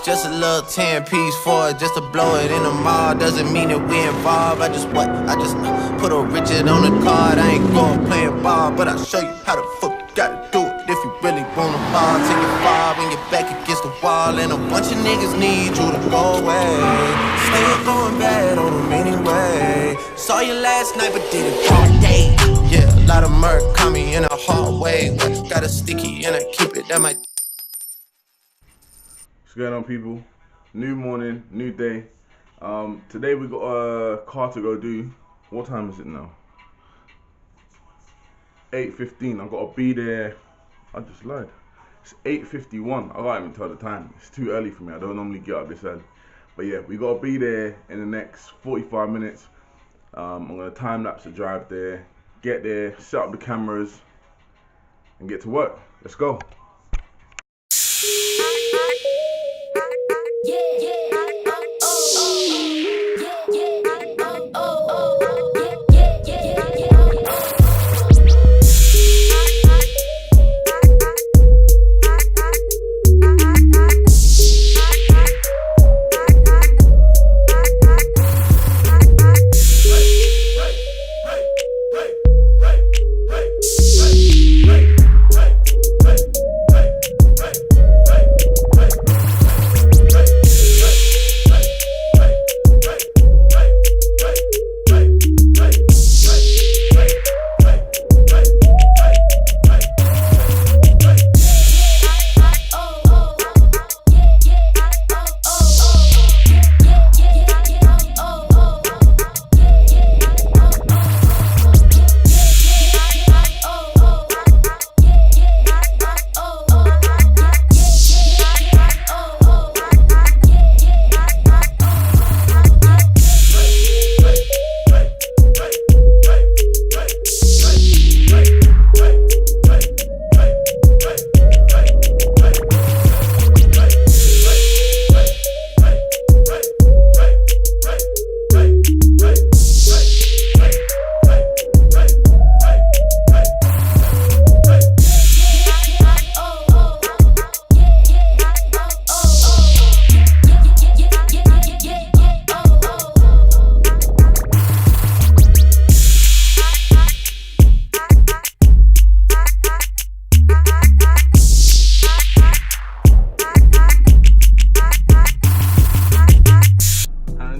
Just a little 10-piece for it, just to blow it in the mall. Doesn't mean that we involved. I just put a Richard on the card. I ain't going playing ball, but I'll show you how the fuck you gotta do it. If you really wanna ball, take it far when you're back against the wall. And a bunch of niggas need you to go away. Still going bad on them anyway. Saw you last night, but did it all day. Yeah, a lot of murk caught me in a hard way. Got a sticky and I keep it at my. What's going on, people? New morning, new day. Today we got a car to go do. What time is it now? 8:15. I've got to be there. I just lied. It's 8:51. I can't even tell the time. It's too early for me. I don't normally get up this early. But yeah, we got to be there in the next 45 minutes. I'm going to time lapse the drive there. Get there, set up the cameras, and get to work. Let's go.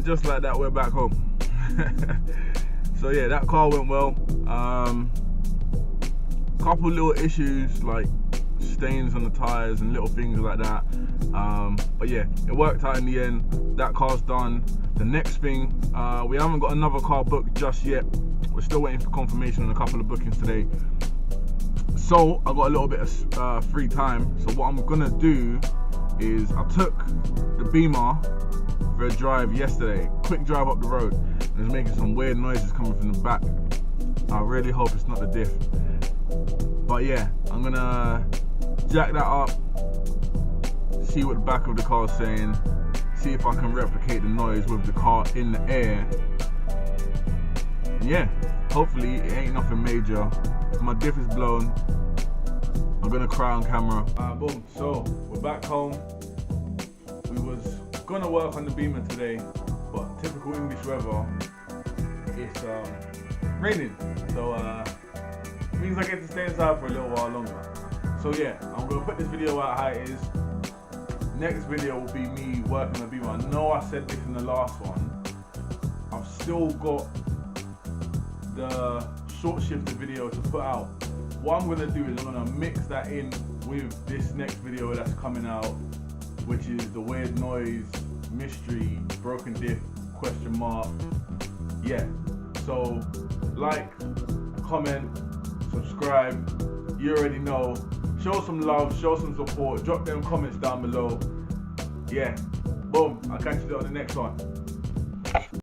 Just like that, we're back home. So yeah, that car went well. Couple little issues like stains on the tires and little things like that, but yeah, it worked out in the end. That car's done. The next thing, we haven't got another car booked just yet. We're still waiting for confirmation on a couple of bookings today, so I got a little bit of free time. So what I'm gonna do is I took the Beamer for a drive yesterday, quick drive up the road, and it was making some weird noises coming from the back. I really hope it's not the diff, but yeah, I'm gonna jack that up, see what the back of the car is saying, see if I can replicate the noise with the car in the air, and yeah, hopefully it ain't nothing major. If my diff is blown, I'm gonna cry on camera. Boom, so we're back home. We was gonna work on the Beamer today, but typical English weather, it's raining, so means I get to stay inside for a little while longer. So yeah, I'm gonna put this video out how it is. Next video will be me working on the Beamer. I know I said this in the last one. I've still got the short shifted video to put out. What I'm gonna do is I'm gonna mix that in with this next video that's coming out, which is the weird noise, mystery, broken diff, question mark. Yeah, so like, comment, subscribe, you already know. Show some love, show some support, drop them comments down below. Yeah, boom, I'll catch you on the next one.